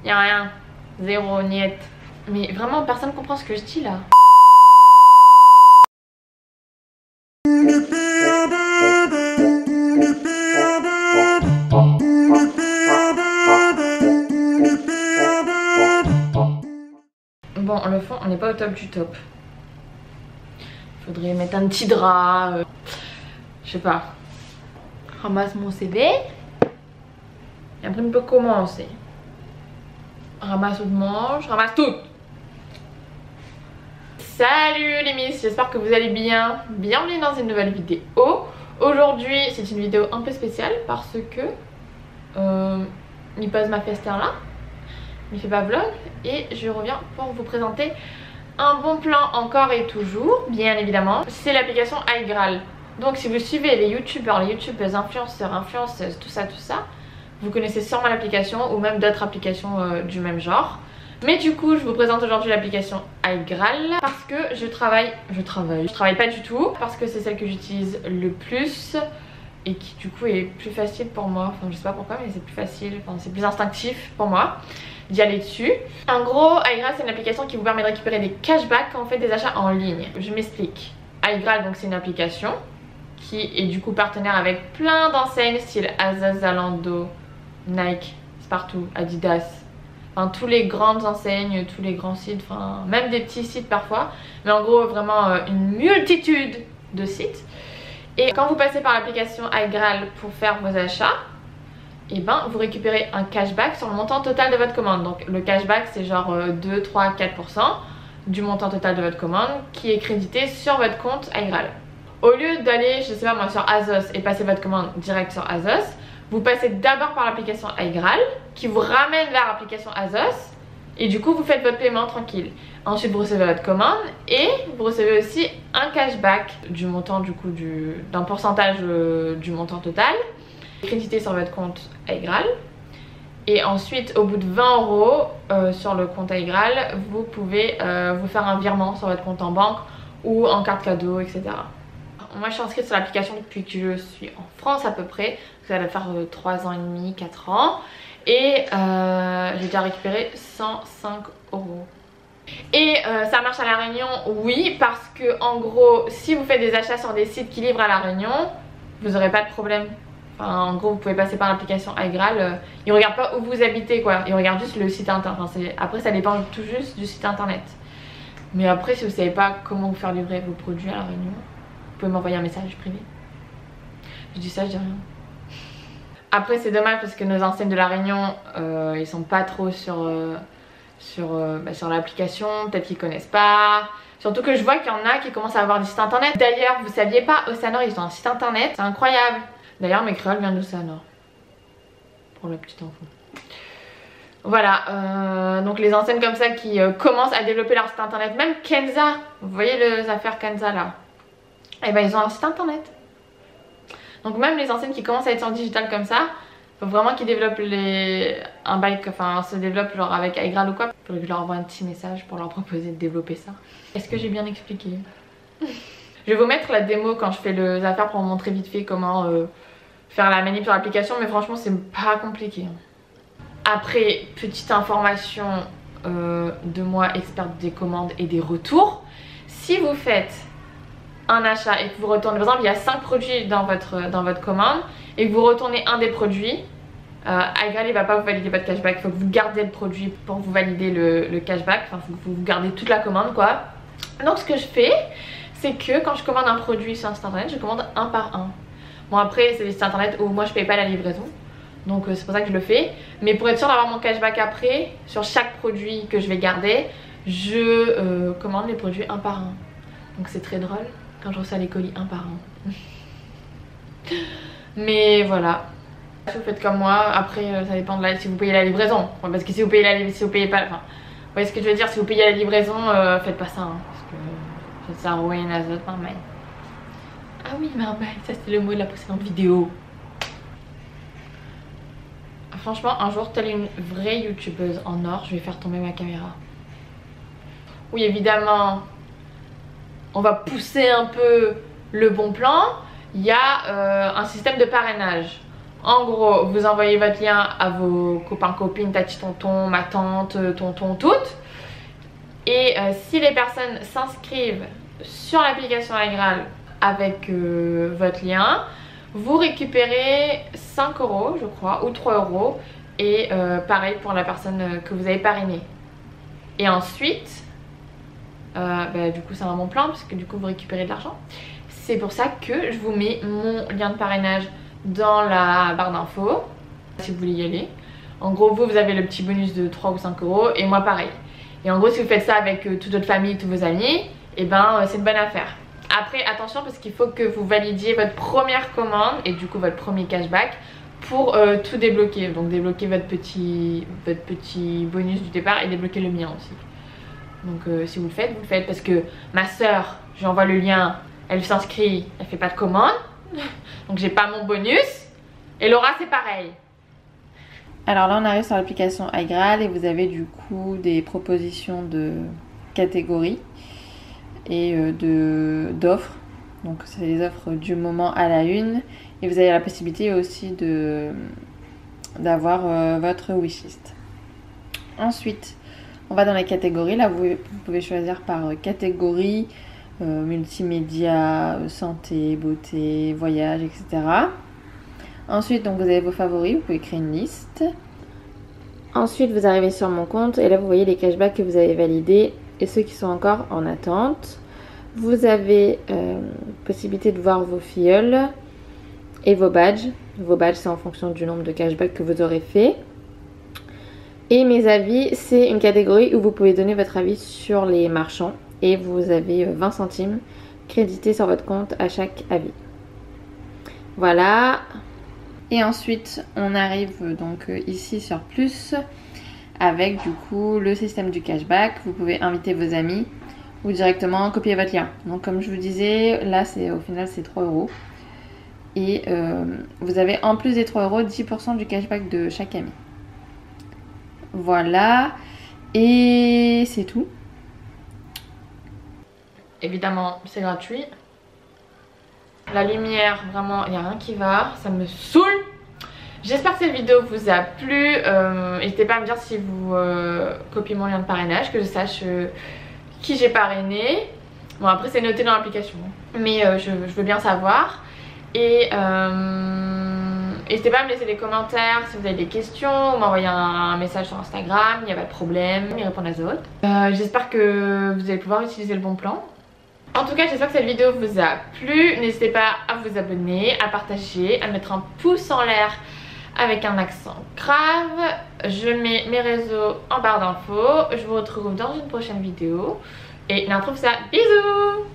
Y a rien. Zéro, niet. Mais vraiment, personne comprend ce que je dis là. Bon, le fond, on n'est pas au top du top. Faudrait mettre un petit drap. Je sais pas. Ramasse mon CV. Et après, on peut commencer. Ramasse où de mange, ramasse tout. Salut les miss, j'espère que vous allez bien. Bienvenue dans une nouvelle vidéo. Aujourd'hui, c'est une vidéo un peu spéciale parce que il pose ma festière là. Il fait pas vlog et je reviens pour vous présenter un bon plan encore et toujours, bien évidemment. C'est l'application iGraal. Donc si vous suivez les youtubeurs, les youtubeuses, influenceurs, influenceuses, tout ça, vous connaissez sûrement l'application ou même d'autres applications du même genre. Mais du coup, je vous présente aujourd'hui l'application iGraal parce que je travaille pas du tout parce que c'est celle que j'utilise le plus et qui du coup est plus facile pour moi. Enfin, je sais pas pourquoi, mais c'est plus facile, enfin, c'est plus instinctif pour moi d'y aller dessus. En gros, iGraal c'est une application qui vous permet de récupérer des cashbacks quand on fait des achats en ligne. Je m'explique. iGraal, donc c'est une application qui est du coup partenaire avec plein d'enseignes style ASOS, Zalando, Nike, c'est partout, Adidas, enfin tous les grandes enseignes, tous les grands sites, enfin même des petits sites parfois, mais en gros vraiment une multitude de sites. Et quand vous passez par l'application iGraal pour faire vos achats, et ben vous récupérez un cashback sur le montant total de votre commande. Donc le cashback c'est genre 2, 3, 4% du montant total de votre commande qui est crédité sur votre compte iGraal. Au lieu d'aller, je sais pas moi, sur ASOS et passer votre commande direct sur ASOS, vous passez d'abord par l'application iGraal qui vous ramène vers l'application ASOS et du coup vous faites votre paiement tranquille. Ensuite vous recevez votre commande et vous recevez aussi un cashback du montant du coup d'un pourcentage du montant total crédité sur votre compte iGraal. Et ensuite au bout de 20 € sur le compte iGraal, vous pouvez vous faire un virement sur votre compte en banque ou en carte cadeau, etc. Moi je suis inscrite sur l'application depuis que je suis en France à peu près. Ça va faire 3 ans et demi, 4 ans. Et j'ai déjà récupéré 105 €. Et ça marche à La Réunion, oui, parce que en gros si vous faites des achats sur des sites qui livrent à La Réunion, vous n'aurez pas de problème. Enfin, en gros vous pouvez passer par l'application iGraal. Ils regardent pas où vous habitez quoi, ils regardent juste le site internet. Enfin, après ça dépend tout juste du site internet. Mais après si vous savez pas comment vous faire livrer vos produits à La Réunion, vous pouvez m'envoyer un message privé. Je dis ça, je dis rien. Après c'est dommage parce que nos enseignes de La Réunion ils sont pas trop sur l'application, peut-être qu'ils connaissent pas. Surtout que je vois qu'il y en a qui commencent à avoir des sites internet. D'ailleurs vous saviez pas, Océanor ils ont un site internet, c'est incroyable. D'ailleurs mes créoles viennent d'Océanor, pour la petite info. Voilà, donc les enseignes comme ça qui commencent à développer leur site internet, même Kenza, vous voyez les affaires Kenza là, et ben ils ont un site internet. Donc même les enseignes qui commencent à être sur le digital comme ça, faut vraiment qu'ils développent un bike, enfin se développent genre avec iGraal ou quoi. Faudrait que je leur envoie un petit message pour leur proposer de développer ça. Est-ce que j'ai bien expliqué? Je vais vous mettre la démo quand je fais les affaires pour vous montrer vite fait comment faire la manip sur l'application, mais franchement c'est pas compliqué. Après, petite information de moi, experte des commandes et des retours. Si vous faites un achat et que vous retournez, par exemple il y a 5 produits dans votre commande et que vous retournez un des produits, iGraal il va pas vous valider votre cashback. Il faut que vous gardez le produit pour vous valider le cashback. Enfin il faut que vous gardez toute la commande quoi. Donc ce que je fais, c'est que quand je commande un produit sur internet, je commande un par un. Bon après c'est des sites internet où moi je paye pas la livraison, donc c'est pour ça que je le fais. Mais pour être sûr d'avoir mon cashback après, sur chaque produit que je vais garder, je commande les produits un par un. Donc c'est très drôle quand je reçois les colis un par un. Mais voilà, si vous faites comme moi, après ça dépend de si vous payez la livraison. Parce que si vous payez si vous payez pas, enfin, vous voyez ce que je veux dire, si vous payez la livraison, faites pas ça hein, parce que ça sert à rien à autres marmailles. Ah oui, marmaille, ça c'était le mot de la précédente vidéo. Franchement, un jour, telle une vraie youtubeuse en or, je vais faire tomber ma caméra. Oui, évidemment, on va pousser un peu le bon plan. Il y a un système de parrainage. En gros, vous envoyez votre lien à vos copains, copines, tati, tonton, ma tante, tonton, toutes. Et si les personnes s'inscrivent sur l'application iGraal avec votre lien, vous récupérez 5 € je crois, ou 3 €. Et pareil pour la personne que vous avez parrainée. Et ensuite, du coup c'est un bon plan parce que du coup vous récupérez de l'argent. C'est pour ça que je vous mets mon lien de parrainage dans la barre d'infos si vous voulez y aller. En gros vous avez le petit bonus de 3 ou 5 € et moi pareil. Et en gros si vous faites ça avec toute votre famille, tous vos amis, et ben c'est une bonne affaire. Après attention parce qu'il faut que vous validiez votre première commande et du coup votre premier cashback pour tout débloquer. Donc débloquer votre petit bonus du départ et débloquer le mien aussi. Donc si vous le faites parce que ma soeur, je lui envoie le lien, elle s'inscrit, elle fait pas de commande. Donc j'ai pas mon bonus. Et Laura c'est pareil. Alors là on arrive sur l'application iGraal et vous avez du coup des propositions de catégories et d'offres. Donc c'est les offres du moment à la une. Et vous avez la possibilité aussi d'avoir votre wishlist. Ensuite on va dans les catégories. Là vous pouvez choisir par catégorie. Multimédia, santé, beauté, voyage, etc. Ensuite, donc vous avez vos favoris, vous pouvez créer une liste. Ensuite, vous arrivez sur mon compte et là vous voyez les cashbacks que vous avez validés et ceux qui sont encore en attente. Vous avez possibilité de voir vos filleuls et vos badges. Vos badges, c'est en fonction du nombre de cashbacks que vous aurez fait. Et mes avis, c'est une catégorie où vous pouvez donner votre avis sur les marchands. Et vous avez 20 centimes crédités sur votre compte à chaque avis. Voilà. Et ensuite, on arrive donc ici sur plus avec du coup le système du cashback. Vous pouvez inviter vos amis ou directement copier votre lien. Donc comme je vous disais, là au final c'est 3 €. Et vous avez en plus des 3 € 10% du cashback de chaque ami. Voilà. Et c'est tout. Évidemment c'est gratuit. La lumière, vraiment il n'y a rien qui va, ça me saoule. J'espère que cette vidéo vous a plu. N'hésitez pas à me dire si vous copiez mon lien de parrainage, que je sache qui j'ai parrainé. Bon après c'est noté dans l'application, mais je veux bien savoir. Et n'hésitez pas à me laisser des commentaires si vous avez des questions, ou m'envoyer un message sur Instagram, il n'y a pas de problème, y répondre à autres. J'espère que vous allez pouvoir utiliser le bon plan. En tout cas j'espère que cette vidéo vous a plu. N'hésitez pas à vous abonner, à partager, à mettre un pouce en l'air avec un accent grave. Je mets mes réseaux en barre d'infos. Je vous retrouve dans une prochaine vidéo. Et on retrouve ça. Bisous!